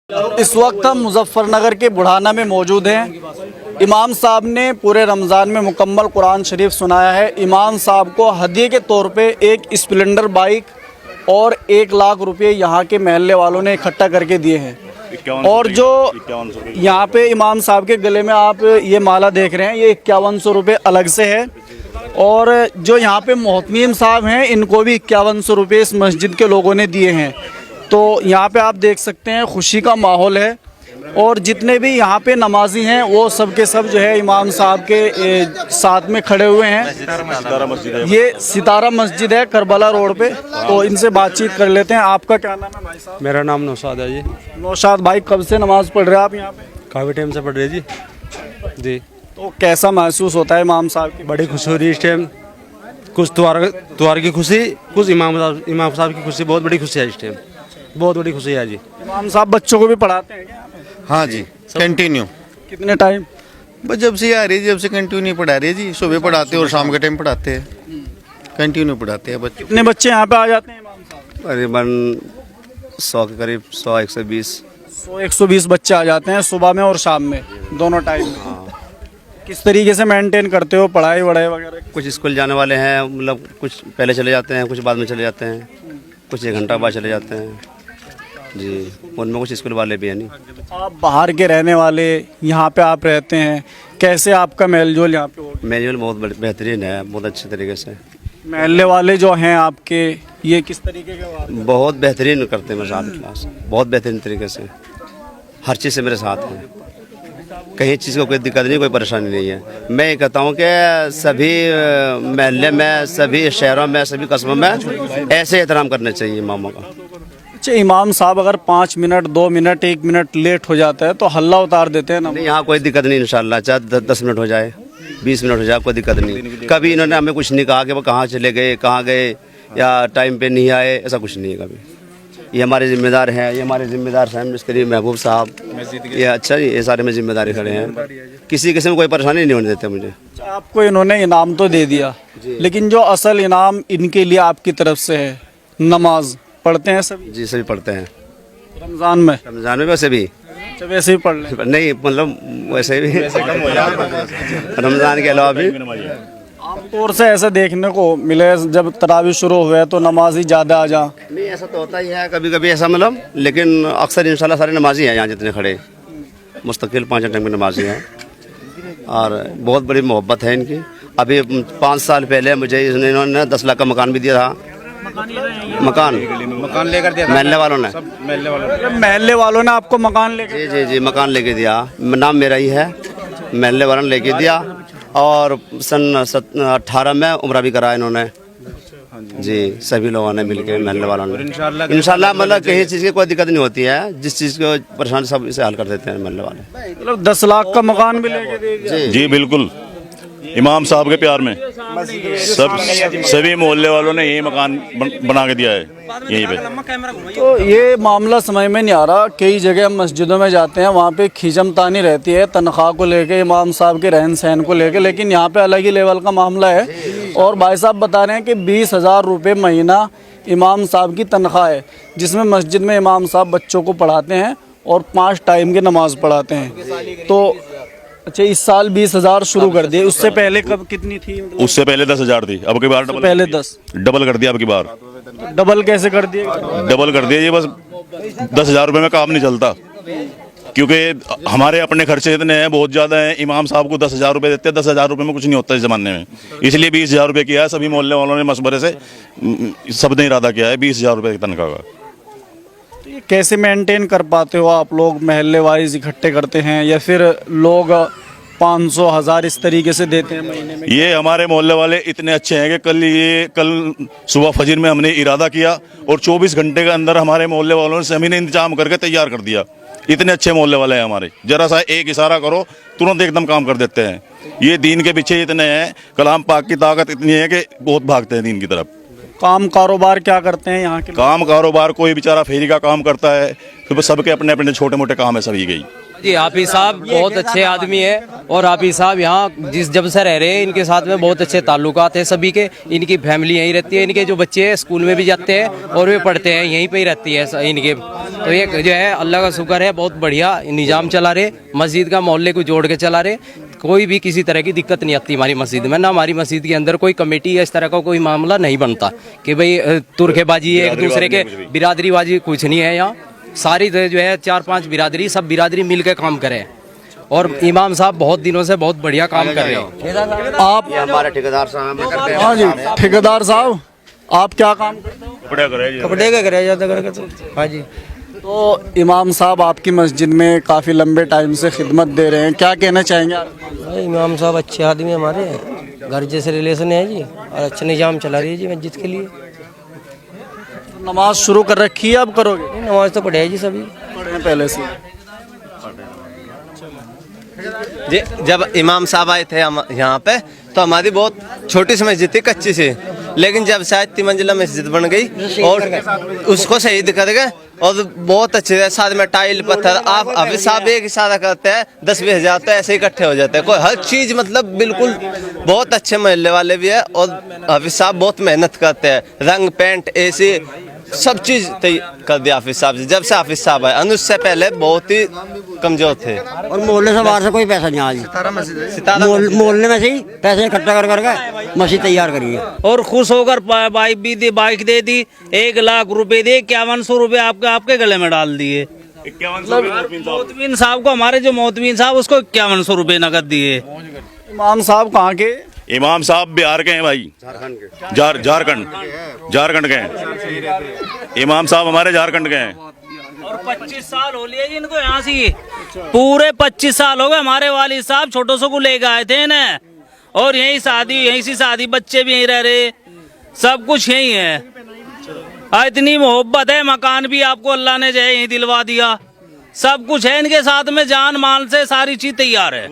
इस वक्त हम मुजफ्फरनगर के बुढ़ाना में मौजूद हैं। इमाम साहब ने पूरे रमज़ान में मुकम्मल कुरान शरीफ सुनाया है। इमाम साहब को हदिये के तौर पे एक स्प्लेंडर बाइक और 1 लाख रुपए यहाँ के महल्ले वालों ने इकट्ठा करके दिए हैं। और जो यहाँ पे इमाम साहब के गले में आप ये माला देख रहे हैं, ये 5100 रुपये अलग से है। और जो यहाँ पे मोहतमीम साहब हैं, इनको भी 5100 रुपये इस मस्जिद के लोगों ने दिए हैं। तो यहाँ पे आप देख सकते हैं खुशी का माहौल है। और जितने भी यहाँ पे नमाजी हैं वो सब के सब जो है इमाम साहब के साथ में खड़े हुए हैं। ये सितारा मस्जिद है करबला रोड पे। तो इनसे बातचीत कर लेते हैं। आपका क्या नाम है भाई साहब? मेरा नाम नौशाद है जी। नौशाद भाई, कब से नमाज पढ़ रहे हैं आप यहाँ पे? काफ़ी टाइम से पढ़ रहे जी। जी। तो कैसा महसूस होता है इमाम साहब की? बड़ी खुशी हो रही है इस टाइम। कुछ त्योहार की खुशी, कुछ इमाम साहब की खुशी। बहुत बड़ी खुशी है इस टाइम, बहुत बड़ी खुशी है जी। इमाम साहब बच्चों को भी पढ़ाते हैं क्या? हाँ जी, कंटिन्यू। कितने टाइम? बस जब से आ रही है, जब से कंटिन्यू पढ़ा रही है जी। सुबह पढ़ाते हैं और शाम के टाइम पढ़ाते हैं, कंटिन्यू पढ़ाते हैं बच्चे। कितने बच्चे यहाँ पे आ जाते हैं इमाम साहब? करीबन 100 के करीब, 100-120। 100-120 बच्चे आ जाते हैं सुबह में और शाम में, दोनों टाइम में। किस तरीके से मेंटेन करते हो पढ़ाई वढ़ाई वगैरह? कुछ स्कूल जाने वाले हैं, मतलब कुछ पहले चले जाते हैं, कुछ बाद में चले जाते हैं, कुछ 1 घंटा बाद चले जाते हैं जी। उनमें कुछ स्कूल वाले भी हैं। नहीं, आप बाहर के रहने वाले, यहाँ पे आप रहते हैं, कैसे आपका मेलजोल यहाँ पे हो? मेन्यूअल बहुत बेहतरीन है, बहुत अच्छे तरीके से। महल्ले वाले जो हैं आपके, ये किस तरीके के वाले? बहुत बेहतरीन करते हैं मेरे साथ क्लास, बहुत बेहतरीन तरीके से। हर चीज़ से मेरे साथ हैं, कहीं चीज़ को कोई दिक्कत नहीं, कोई परेशानी नहीं है। मैं ये कहता हूँ कि सभी महल्ले में, सभी शहरों में, सभी कस्बों में ऐसे एहतराम करना चाहिए इमामों का। अच्छा, इमाम साहब अगर 5 मिनट, 2 मिनट, 1 मिनट लेट हो जाता है तो हल्ला उतार देते हैं ना? नहीं, यहाँ कोई दिक्कत नहीं इंशाल्लाह। चाहे 10 मिनट हो जाए, 20 मिनट हो जाए, कोई दिक्कत नहीं। कभी इन्होंने हमें कुछ नहीं कहा कि वो कहाँ चले गए, कहाँ गए, या टाइम पे नहीं आए, ऐसा कुछ नहीं है कभी। ये हमारे जिम्मेदार हैं, ये हमारे जिम्मेदार साहब मिस्त्री महबूब साहब, ये अच्छा जी, ये सारे में जिम्मेदारी खड़े हैं। किसी किस्म में कोई परेशानी नहीं होने देते मुझे। आपको इन्होंने इनाम तो दे दिया, लेकिन जो असल इनाम इनके लिए आपकी तरफ से है, नमाज पढ़ते हैं सभी? जी, सभी पढ़ते हैं रमज़ान में। रमज़ान में वैसे भी? अच्छा, वैसे ही पढ़ लें? नहीं, मतलब वैसे भी रमज़ान के अलावा भी। आमतौर से ऐसा देखने को मिले जब तरावी शुरू हुए तो नमाजी ज़्यादा आ जा। नहीं, ऐसा तो होता ही है कभी कभी ऐसा, मतलब, लेकिन अक्सर इंशाल्लाह सारे नमाजी हैं यहाँ जितने खड़े, मुस्तकिल 5 टाइम के नमाजी हैं। और बहुत बड़ी मोहब्बत है इनकी। अभी 5 साल पहले मुझे इन्होंने 10 लाख का मकान भी दिया था। मकान लेकर दिया महल्ले वालों ने। महल्ले वालों ने आपको मकान लेके? जी, मकान लेके दिया। नाम मेरा ही है, महल्ले वालों ने लेके दिया। और सन 18 में उम्रा भी करा इन्होंने जी, सभी लोगों ने मिलकर, महल्ले वालों ने। इंशाल्लाह मतलब कहीं चीज़ की कोई दिक्कत नहीं होती है, जिस चीज़ को परेशानी सब इसे हल कर देते हैं महल्ले वाले। मतलब 10 लाख का मकान भी लेके दे दिया? जी बिल्कुल, इमाम साहब के प्यार में सभी मोहल्ले वालों ने यही मकान बना के दिया है यहीं पे। तो ये मामला समझ में नहीं आ रहा। कई जगह हम मस्जिदों में जाते हैं, वहाँ पे खींचमतानी रहती है तनख्वाह को लेके, इमाम साहब के रहन सहन को लेके, लेकिन यहाँ पे अलग ही लेवल का मामला है। और भाई साहब बता रहे हैं कि 20,000 रुपये महीना इमाम साहब की तनख्वाह है, जिसमें मस्जिद में इमाम साहब बच्चों को पढ़ाते हैं और 5 टाइम की नमाज़ पढ़ाते हैं। तो अच्छा, इस साल 20,000 शुरू कर दिए। उससे पहले कब कितनी थी? उससे पहले 10,000 थी, अब की बार पहले 10 डबल कर दिया। अब की बार डबल कैसे कर दिए? डबल कर दिया। ये बस 10,000 रुपये में काम नहीं चलता, क्योंकि हमारे अपने खर्चे इतने हैं, बहुत ज़्यादा हैं। इमाम साहब को 10,000 रुपये देते हैं, 10,000 रुपये में कुछ नहीं होता इस ज़माने में। इसलिए 20,000 रुपये किया है। सभी मोहल्ले वालों ने मशवरे से सब ने इरादा किया है 20,000 रुपये की तनख्वाह का। कैसे मेंटेन कर पाते हो आप लोग? महल्ले वाइज इकट्ठे करते हैं या फिर लोग 500, 1000 इस तरीके से देते हैं महीने में? ये हमारे मोहल्ले वाले इतने अच्छे हैं कि कल सुबह फजर में हमने इरादा किया और 24 घंटे के अंदर हमारे मोहल्ले वालों ने ज़मीन इंतजाम करके तैयार कर दिया। इतने अच्छे मोहल्ले वाले हैं हमारे, जरा सा एक इशारा करो तुरंत एकदम काम कर देते हैं। ये दीन के पीछे इतने हैं, कलाम पाक की ताकत इतनी है कि बहुत भागते हैं दीन की तरफ। काम कारोबार क्या करते हैं यहाँ के लोग? काम कारोबार कोई बेचारा फेरी का काम करता है, फिर सबके अपने अपने छोटे मोटे काम है सभी के। जी हाफिज साहब बहुत अच्छे आदमी है और हाफिज साहब यहाँ जब से रह रहे हैं इनके साथ में बहुत अच्छे ताल्लुकात हैं सभी के। इनकी फैमिली यहीं रहती है, इनके जो बच्चे हैं स्कूल में भी जाते हैं और वे पढ़ते हैं यहीं पे ही रहती है इनके। तो ये जो है अल्लाह का शुक्र है, बहुत बढ़िया निज़ाम चला रहे, मस्जिद का मोहल्ले को जोड़ के चला रहे। कोई भी किसी तरह की दिक्कत नहीं आती हमारी मस्जिद में, ना हमारी मस्जिद के अंदर कोई कमेटी या इस तरह का कोई मामला नहीं बनता कि भाई तुर्खेबाजी एक दूसरे के बिरादरीबाजी कुछ नहीं है। यहाँ सारी जो है 4-5 बिरादरी सब बिरादरी मिल के काम करें और इमाम साहब बहुत दिनों से बहुत बढ़िया काम कर रहे हैं। आप हमारे ठेकेदार साहब करते हैं। हाँ जी, ठेकेदार साहब आप क्या काम करते हो? कपड़े का कराया जाता करके। हाँ जी। तो इमाम साहब आपकी मस्जिद में काफ़ी लंबे टाइम से खिदमत दे रहे हैं, क्या कहना चाहेंगे आप? इमाम साहब अच्छे आदमी हमारे, घर जैसे रिलेशन है जी और अच्छा निज़ाम चला रही है जी मस्जिद के लिए। नमाज शुरू कर रखी है, अब करोगे? नमाज तो पढ़े है जी सभी पढ़े हैं पहले से। जी जब इमाम साहब आए थे हम यहाँ पे तो हमारी बहुत छोटी सी मस्जिद थी, कच्ची सी, लेकिन जब शायद 3 मंजिला मस्जिद बन गई और उसको शहीद कर गए और बहुत अच्छे है, साथ में टाइल पत्थर। आप अभी साहब एक इशारा करते हैं 10-20 हज़ार तो ऐसे इकट्ठे हो जाते हैं। कोई हर चीज़ मतलब बिल्कुल बहुत अच्छे मोहल्ले वाले भी है और हाफिज साहब बहुत मेहनत करते हैं, रंग पेंट एसी सब चीज़ कर दिया हाफिज साहब। जब से हाफिज साहब आए अनुज से पहले बहुत ही कमजोर थे और मोहल्ले से बाहर से कोई पैसा नहीं आया, मोहल्ले में से ही पैसे इकट्ठा कर करके मस्जिद तैयार करी है। और खुश होकर बाइक दे दी, 1 लाख रुपए दे, 5100 रुपए आपके गले में डाल दिए। मोहतमीन साहब को, हमारे जो मोहतमीन साहब उसको 5100 रुपए नकद दिए। इमाम साहब कहाँ के? इमाम साहब बिहार के हैं भाई, झारखंड के हैं। इमाम साहब हमारे झारखंड के हैं और 25 साल हो लिए जी इनको यहाँ से, पूरे 25 साल हो गए। हमारे वालिद साहब छोटों से को लेकर आए थे ना, और यही सी शादी, बच्चे भी यहीं रह रहे, सब कुछ यही है। इतनी मोहब्बत है, मकान भी आपको अल्लाह ने जो है यहीं दिलवा दिया, सब कुछ है इनके साथ में, जान माल से सारी चीज तैयार है।